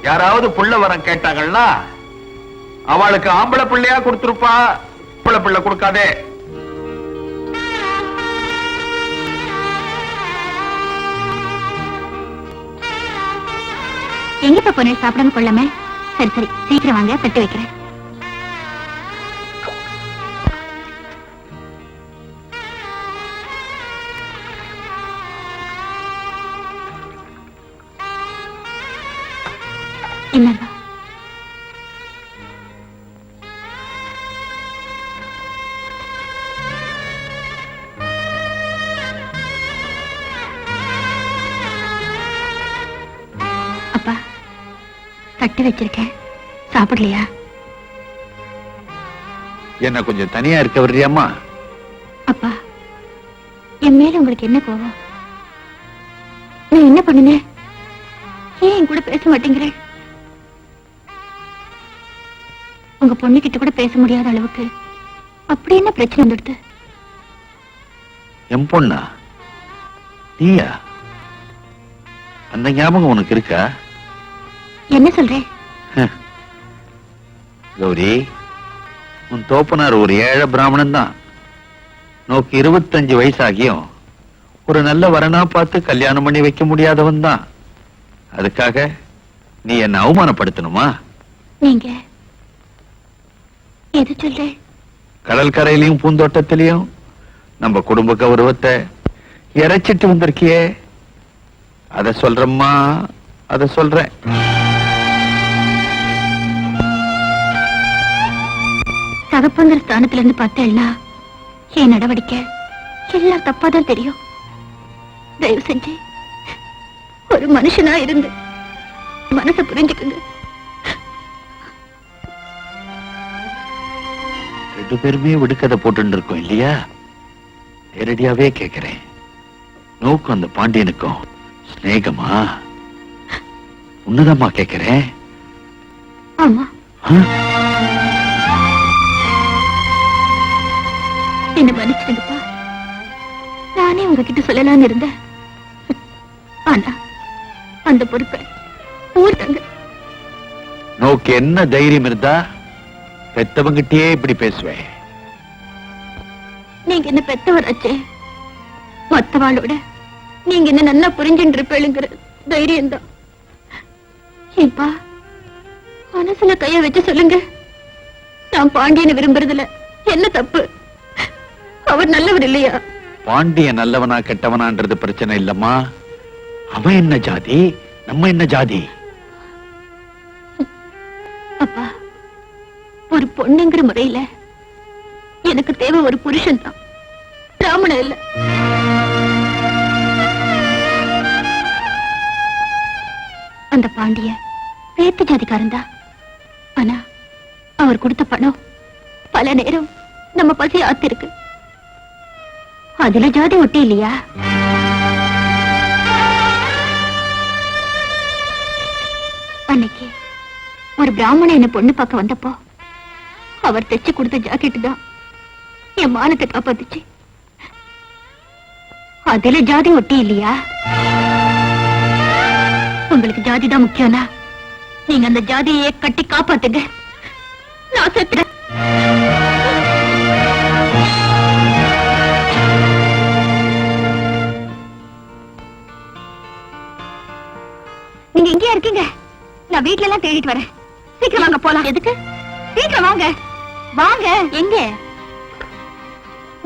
யாராவது புள்ள வரம் கேட்டாங்கன்னா அவளுக்கு ஆம்பளை பிள்ளையா கொடுத்துருப்பா, பிள்ளை கொடுக்காதே. எங்க பொண்ணு சாப்பிடாம கொள்ளாம? சரி சரி, சீக்கிரம் வாங்க, தட்டு வைக்கிறேன். என்னங்க அப்பா, தட்டு வச்சிருக்கேன், சாப்பிடலையா? என்ன கொஞ்சம் தனியா இருக்க வர்றியாம்மா? அப்பா, என் மேல உங்களுக்கு என்ன கோவம்? நான் என்ன பண்ணுனேன்? ஏன் என் கூட பேச மாட்டேங்கிறேன்? உங்க பொண்ணுகிட்ட கூட பேச முடியாத அளவுக்கு அப்படி என்ன பிரச்சனை வந்துடுது? என் பொண்ணா? நீயா? அந்த ஞாபகம் உனக்கு இருக்கா? என்ன சொல்றேன்? கௌரி, உன் தோப்பனார் ஒரு ஏழை பிராமணன் தான். நோக்கு 25 வயசாகியும் ஒரு நல்ல வரனா பார்த்து கல்யாணம் பண்ணி வைக்க முடியாதவன் தான். அதுக்காக நீ என்ன அவமானப்படுத்தணுமா? நீங்க எது சொல்ற? கடல் கரையிலையும் பூந்தோட்டத்திலையும் நம்ம குடும்ப கௌரவத்தை இறைச்சிட்டு வந்திருக்கியே, அத சொல்றம்மா, அத சொல்றேன். தகப்பங்கிற ஸ்தானத்துல இருந்து பார்த்தேன்னா என் நடவடிக்கை எல்லாம் தப்பாதான் தெரியும். தயவு செஞ்சு ஒரு மனுஷனா இருந்து மனசை புரிஞ்சுக்குங்க. 2 பேருமே விடுக்கதை போட்டு இருக்கோம் இல்லையா? நேரடியாவே கேக்குறேன், நோக்கு அந்த பாண்டியனுக்கும் ஸ்நேகமா? உன்னதமா கேக்குறேன். ஆமா, என்ன மன்னிச்சிடுங்கப்பா. நானே உங்ககிட்ட சொல்லலாம்னு இருந்தேன். ஆனா அந்த பொறுப்பை ஊர்தங்க. நோக்கு என்ன தைரியம் இருந்தா பெத்தவங்கிட்டே இப்படி பேசுவேன்? நீங்க என்ன பெத்தவராச்சே, மத்தவாளோட நீங்க என்ன நல்லா புரிஞ்சுட்டு இருப்பேளுங்கிற தைரியம் தான். ஏப்பா, மனசுல கைய வச்சு சொல்லுங்க, நான் பாண்டியனை விரும்புறதுல என்ன தப்பு? அவர் நல்லவர் இல்லையா? பாண்டிய நல்லவனா கெட்டவனான்றது பிரச்சனை இல்லம்மா. அவன் என்ன ஜாதி, நம்ம என்ன ஜாதி? அப்பா, ஒரு பொண்ணுங்கிற முறையில எனக்கு தேவை ஒரு புருஷன் தான், பிராமணன் இல்ல. அந்த பாண்டிய வேத்து ஜாதிக்காரன் தான். ஆனா அவர் கொடுத்த பணம் பல நேரம் நம்ம பசி ஆத்திருக்கு. அதுல ஜாதி ஒட்டி இல்லையா? அன்னைக்கு ஒரு பிராமணன் என்ன பொண்ணு பார்க்க வந்தப்போ அவர் தைச்சு கொடுத்த ஜாக்கெட் தான் என் மானத்தை காப்பாத்துச்சு. அதுல ஜாதி ஒட்டி இல்லையா? உங்களுக்கு ஜாதி தான் முக்கியம்னா நீங்க அந்த ஜாதியை கட்டி காப்பாத்துங்க. நான் செத்துறேன். நீங்க இங்கேயா இருக்கீங்க? நான் வீட்ல எல்லாம் தேடிட்டு வரேன். சீக்கிரம் வாங்க, போலாம். எதுக்கு? சீக்கிரம் வாங்க. வாங்க. எங்க?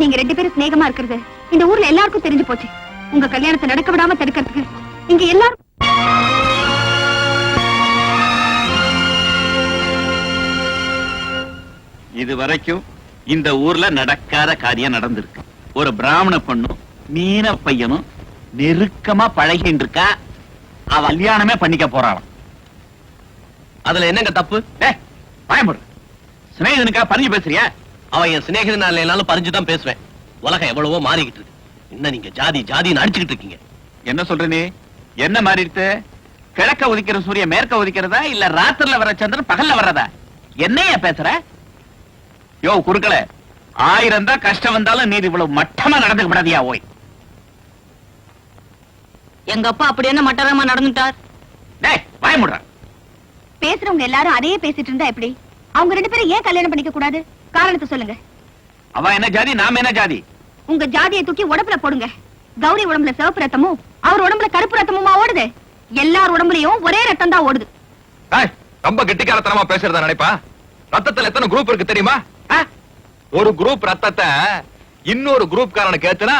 நீங்க 2 பேரும் சிநேகமா இருக்கிறது இந்த ஊர்ல எல்லாருக்கும் தெரிஞ்சு போச்சு. உங்க கல்யாணத்தை நடக்க விடாம தடுக்கிறதுக்கு இங்க எல்லாரும் இது வரைக்கும் இந்த ஊர்ல நடக்காத காரியம் நடந்திருக்கு. ஒரு பிராமண பொண்ணும் மீன பையனும் நெருக்கமா பழகிட்டு இருக்கா. அவ கல்யாணமே பண்ணிக்க போறாளாம். அதுல என்னங்க தப்பு? பயமுடு. சிநேகிதனுக்கா பறிஞ்சு பேசுறியா? அவன் என் சிநேகிதன் இல்லைனாலும் பறிஞ்சுதான் பேசுவேன். உலகம் எவ்வளவோ மாறிக்கிட்டு இருக்கு. இன்னும் நீங்க ஜாதி ஜாதின்னு அடிச்சுக்கிட்டு இருக்கீங்க. என்ன சொல்ற நீ? என்ன மாறிடுத்து? கிழக்க உதிக்கிற சூரிய மேற்க உதிக்கிறதா, இல்ல ராத்திரில வர சந்திரன் பகல்ல வர்றதா? என்னைய பேசுற? யோ குறுக்கள, 1000 தான் கஷ்டம் வந்தாலும் நீ இவ்வளவு மட்டமா நடந்துக்க கூடாதியா? ஓய், எங்க அப்பா அப்படி என்ன மட்டரமா நடந்துட்டார்? டேய் வாய முடுற. பேசுறவங்க எல்லாரும் அதையே பேசிட்டு இருந்தா எப்படி? அவங்க 2 பேரும் ஏன் கல்யாணம் பண்ணிக்க கூடாது? காரணத்தை சொல்லுங்க. அவ என்ன ஜாதி, நாம என்ன ஜாதி? உங்க ஜாதியை தூக்கி உடம்புல போடுங்க. கௌரி உடம்புல சிவப்பு ரத்தமும் அவர் உடம்புல கருப்பு ரத்தமுமா ஓடுது? எல்லார் உடம்புலயும் ஒரே ரத்தம் தான் ஓடுது. ரொம்ப கெட்டிக்காரத்தனமா பேசுறதா நினைப்பா? ரத்தத்துல எத்தனை குரூப் இருக்கு தெரியுமா? ஒரு குரூப் ரத்தத்தை இன்னொரு குரூப் காரனுக்கு ஏத்துனா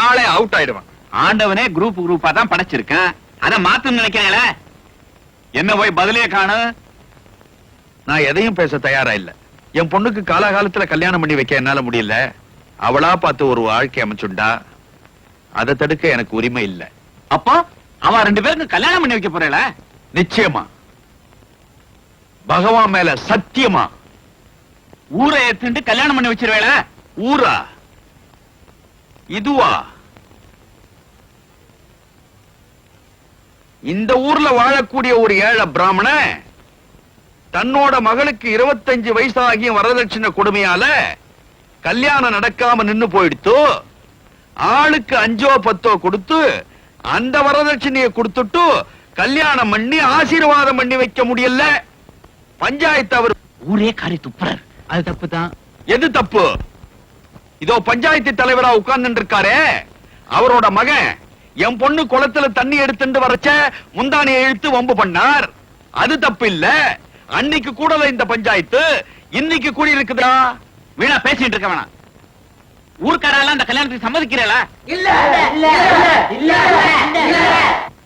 ஆளே அவுட் ஆயிடுவான். ஆண்டவனே குரூப்பா தான் படைச்சிருக்கான். அத மாத்தணும்னு நினைக்கிறீங்களே? என்ன போய் பதிலே காணு. நான் எதையும் பேச தயாரா இல்ல. என் பொண்ணுக்கு காலாகாலத்துல கல்யாணம் பண்ணி வைக்க என்னால முடியல. அவளா பார்த்து ஒரு வாழ்க்கை அமைச்சுண்டா, அதை தடுக்க எனக்கு உரிமை இல்ல. அப்போ அவ 2 பேருக்கு கல்யாணம் பண்ணி வைக்க போறேல? நிச்சயமா, பகவான் மேல சத்தியமா. ஊரை ஏத்துண்டு கல்யாணம் பண்ணி வச்சிருவேல? ஊரா? இதுவா? இந்த ஊர்ல வாழக்கூடிய ஒரு ஏழை பிராமண தன்னோட மகளுக்கு 25 வயசாகியும் வரதட்சணை கொடுமையால கல்யாணம் நடக்காம நின்னு போயிடுத்து. ஆளுக்கு 5ஓ 10ஓ கொடுத்து அந்த வரதட்சணையை கொடுத்துட்டு கல்யாணம் பண்ணி ஆசீர்வாதம் பண்ணி வைக்க முடியல. பஞ்சாயத்து அவர் ஊரே காரி துப்புறார். அது தப்பு தான். எது தப்பு? இதோ பஞ்சாயத்து தலைவரா உட்கார்ந்து இருக்காரே, அவரோட மகன் என் பொண்ணு குளத்துல தண்ணி எடுத்துட்டு வரச்ச முந்தானியை இழுத்து வம்பு பண்ணார். அது தப்பு இல்ல. அன்னைக்கு கூடல இந்த பஞ்சாயத்து, இன்னைக்கு கூடி இருக்குதா? வீணா பேசிட்டு இருக்க வேணாம். ஊர்க்காரெல்லாம் அந்த கல்யாணத்துக்கு சம்மதிக்கிறேளா?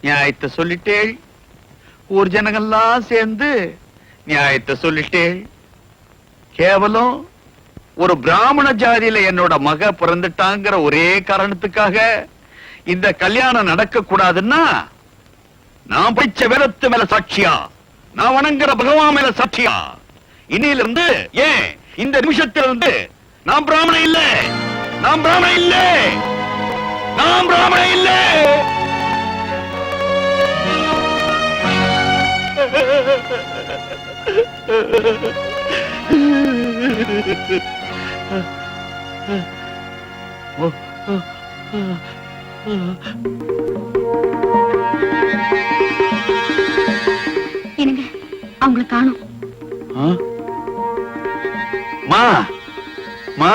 நியாயத்தை சொல்லிட்டேள். ஊர் ஜனங்கள்லாம் சேர்ந்து நியாயத்தை சொல்லிட்டேள். கேவலம் ஒரு பிராமண ஜாதியில என்னோட மக பிறந்துட்டாங்கிற ஒரே காரணத்துக்காக இந்த கல்யாணம் நடக்க கூடாதுன்னா, நான் படிச்ச வேதத்து மேல சாட்சியா, நான் வணங்குற பகவான் மேல சாட்சியா, இன்னையில இருந்து ஏன் இந்த நிமிஷத்திலிருந்து நான் பிராமணன் இல்ல, நான் பிராமணன் இல்ல, நான் பிராமணன் இல்ல. என்னங்க, அவங்களை காணோம். மா மா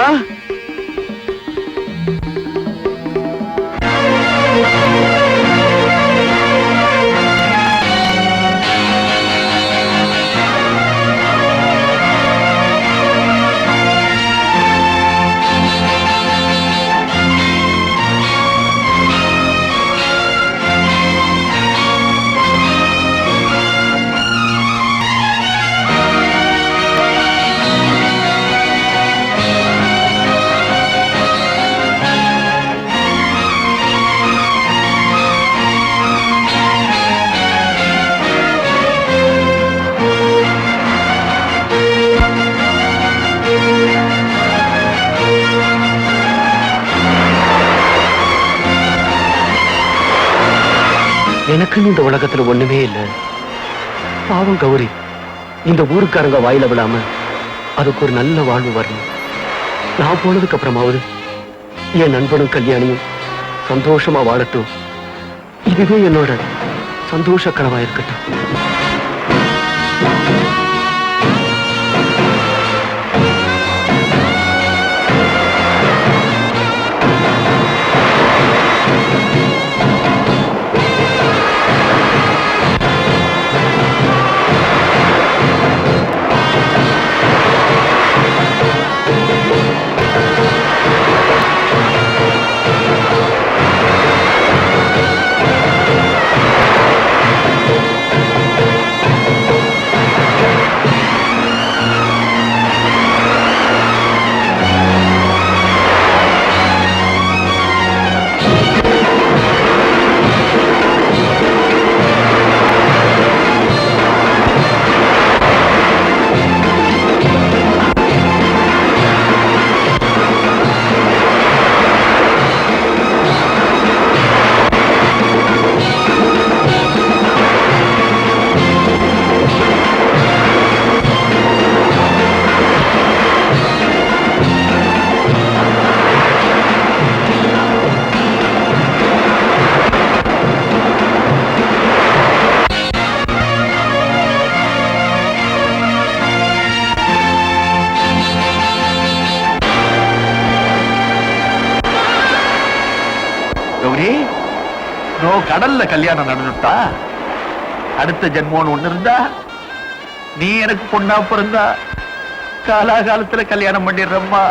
எனக்குன்னு இந்த உலகத்துல ஒண்ணுமே இல்ல. பாவம் கௌரி இந்த ஊருக்காரங்க வாயில விடாம அதுக்கு ஒரு நல்ல வாழ்வு வரணும். நான் போனதுக்கு அப்புறமாவது என் நண்பனும் கல்யாணியும் சந்தோஷமா வாழட்டும். இதுவே என்னோட சந்தோஷ கனவா இருக்கட்டும். நோ கடல்ல கல்யாணம் நடந்துட்டா அடுத்த ஜென்மோன்னு ஒண்ணு இருந்தா நீ எனக்கு பொண்ணா பிறந்தா காலாகாலத்துல கல்யாணம் பண்ணிடுறம்மா,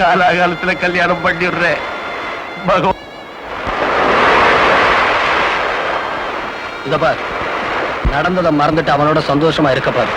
காலாகாலத்துல கல்யாணம் பண்ணிடுறேன். பகவான் இத பார், நடந்ததை மறந்துட்டு அவனோட சந்தோஷமா இருக்க பாரு.